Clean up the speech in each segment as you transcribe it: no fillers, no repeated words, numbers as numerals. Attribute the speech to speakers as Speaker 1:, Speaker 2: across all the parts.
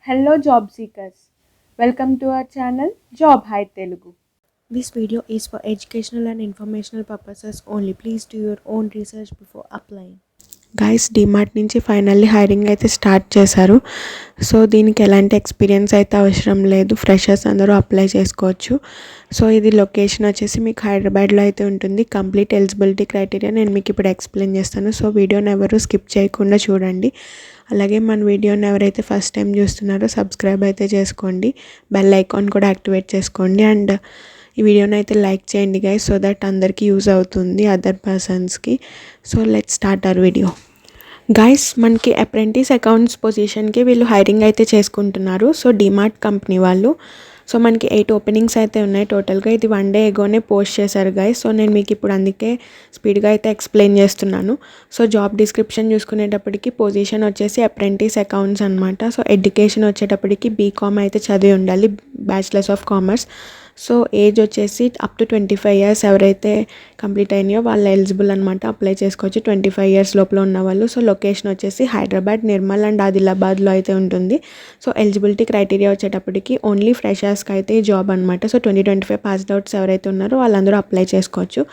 Speaker 1: Hello job seekers. Welcome to our channel Job Hai Telugu.
Speaker 2: This video is for educational and informational purposes only. Please do your own research before applying. Guys DMart నుంచి finally hiring అయితే start చేశారు. So దీనికి ఎలాంటి experience అయితే అవసరం లేదు, freshers అందరూ apply చేసుకోవచ్చు. సో ఇది లొకేషన్ వచ్చేసి మీకు హైదరాబాద్లో అయితే ఉంటుంది. కంప్లీట్ ఎలిజిబిలిటీ క్రైటీరియా నేను మీకు ఇప్పుడు ఎక్స్ప్లెయిన్ చేస్తాను. సో వీడియోని ఎవరు స్కిప్ చేయకుండా చూడండి. అలాగే మన వీడియోని ఎవరైతే ఫస్ట్ టైం చూస్తున్నారో సబ్స్క్రైబ్ అయితే చేసుకోండి, బెల్ ఐకాన్ కూడా యాక్టివేట్ చేసుకోండి. అండ్ ఈ వీడియోని అయితే లైక్ చేయండి గైస్, సో దట్ అందరికీ యూజ్ అవుతుంది అదర్ పర్సన్స్కి. So let's start our video. Guys మనకి అప్రెంటిస్ అకౌంట్స్ పొజిషన్కి వీళ్ళు హైరింగ్ అయితే చేసుకుంటున్నారు. సో డిమార్ట్ కంపెనీ వాళ్ళు. సో మనకి 8 ఓపెనింగ్స్ అయితే ఉన్నాయి టోటల్గా. ఇది 1 డే ఎగోనే పోస్ట్ చేశారు గైస్. సో నేను మీకు ఇప్పుడు అందుకే స్పీడ్గా అయితే ఎక్స్ప్లెయిన్ చేస్తున్నాను. సో జాబ్ డిస్క్రిప్షన్ చూసుకునేటప్పటికి పొజిషన్ వచ్చేసి అప్రెంటిస్ అకౌంట్స్ అనమాట. సో ఎడ్యుకేషన్ వచ్చేటప్పటికి బీకామ్ అయితే చదివి ఉండాలి, bachelors of commerce. So age వచ్చేసి అప్ టు 25 ఇయర్స్ ఎవరైతే కంప్లీట్ అయినాయో వాళ్ళు ఎలిజిబుల్ అనమాట, అప్లై చేసుకోవచ్చు 25 ఇయర్స్ లోపల ఉన్న వాళ్ళు. సో లొకేషన్ వచ్చేసి హైదరాబాద్, నిర్మల్ అండ్ ఆదిలాబాద్లో అయితే ఉంటుంది. సో ఎలిజిబిలిటీ క్రైటీరియా వచ్చేటప్పటికి ఓన్లీ ఫ్రెషర్స్కి అయితే ఈ జాబ్ అనమాట. సో 2025 పాస్డ్ అవుట్స్ ఎవరైతే ఉన్నారో వాళ్ళందరూ అప్లై చేసుకోవచ్చు.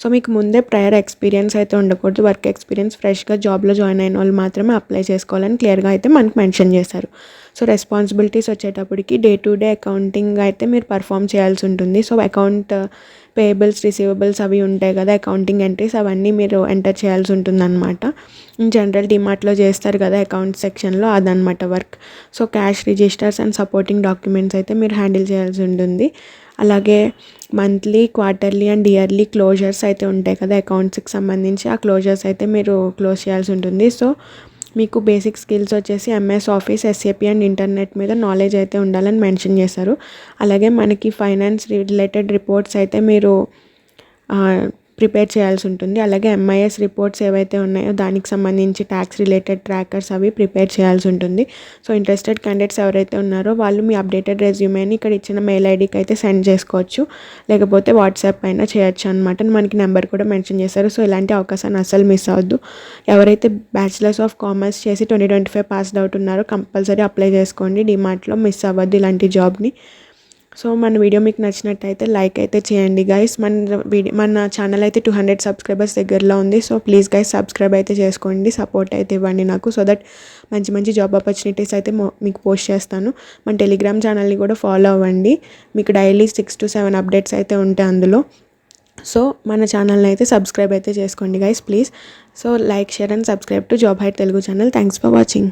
Speaker 2: సో మీకు ముందే ప్రయర్ ఎక్స్పీరియన్స్ అయితే ఉండకూడదు, వర్క్ ఎక్స్పీరియన్స్, ఫ్రెష్గా జాబ్లో జాయిన్ అయిన వాళ్ళు మాత్రమే అప్లై చేసుకోవాలని క్లియర్గా అయితే మనకు మెన్షన్ చేశారు. సో రెస్పాన్సిబిలిటీస్ వచ్చేటప్పటికి డే టు డే అకౌంటింగ్ అయితే మీరు పర్ఫామ్ చేయాల్సి ఉంటుంది. సో అకౌంట్ పేయబుల్స్, రిసీవబుల్స్ అవి ఉంటాయి కదా, అకౌంటింగ్ ఎంట్రీస్ అవన్నీ మీరు ఎంటర్ చేయాల్సి ఉంటుంది అనమాట. జనరల్ డిమార్ట్లో చేస్తారు కదా అకౌంట్ సెక్షన్లో, అదనమాట work. So cash registers and supporting documents అయితే మీరు హ్యాండిల్ చేయాల్సి ఉంటుంది. అలాగే monthly, quarterly and yearly closures అయితే ఉంటాయి కదా అకౌంట్స్కి సంబంధించి, ఆ క్లోజర్స్ అయితే మీరు క్లోజ్ చేయాల్సి ఉంటుంది. సో మీకు బేసిక్ స్కిల్స్ వచ్చేసి MS office, SAP and internet మీద నాలెడ్జ్ అయితే ఉండాలని మెన్షన్ చేశారు. అలాగే మనకి ఫైనాన్స్ రిలేటెడ్ రిపోర్ట్స్ అయితే మీరు ప్రిపేర్ చేయాల్సి ఉంటుంది. అలాగే ఎంఐఎస్ రిపోర్ట్స్ ఏవైతే ఉన్నాయో దానికి సంబంధించి ట్యాక్స్ రిలేటెడ్ ట్రాకర్స్ అవి ప్రిపేర్ చేయాల్సి ఉంటుంది. సో ఇంట్రెస్టెడ్ క్యాండిడేట్స్ ఎవరైతే ఉన్నారో వాళ్ళు మీ అప్డేటెడ్ రెజ్యూమేని ఇక్కడ ఇచ్చిన మెయిల్ ఐడికి అయితే సెండ్ చేసుకోవచ్చు, లేకపోతే వాట్సాప్ అయినా చేయొచ్చు అనమాట. మనకి నెంబర్ కూడా మెన్షన్ చేశారు. సో ఇలాంటి అవకాశాన్ని అస్సలు మిస్ అవ్వద్దు. ఎవరైతే బ్యాచిలర్స్ ఆఫ్ కామర్స్ చేసి 2025 పాస్డ్ అవుట్ ఉన్నారో కంపల్సరీ అప్లై చేసుకోండి డిమార్ట్లో, మిస్ అవ్వద్దు ఇలాంటి జాబ్ని. సో మన వీడియో మీకు నచ్చినట్టయితే లైక్ అయితే చేయండి గైస్. మన ఛానల్ అయితే 200 సబ్స్క్రైబర్స్ దగ్గరలో ఉంది. సో ప్లీజ్ గైస్ సబ్స్క్రైబ్ అయితే చేసుకోండి, సపోర్ట్ అయితే ఇవ్వండి నాకు, సో దట్ మంచి మంచి జాబ్ ఆపర్చునిటీస్ అయితే మీకు పోస్ట్ చేస్తాను. మన టెలిగ్రామ్ ఛానల్ని కూడా ఫాలో అవ్వండి, మీకు డైలీ 6 to 7 అప్డేట్స్ అయితే ఉంటాయి అందులో. సో మన ఛానల్ని అయితే సబ్స్క్రైబ్ అయితే చేసుకోండి guys please. So like, share and subscribe to job high Telugu channel. Thanks for watching.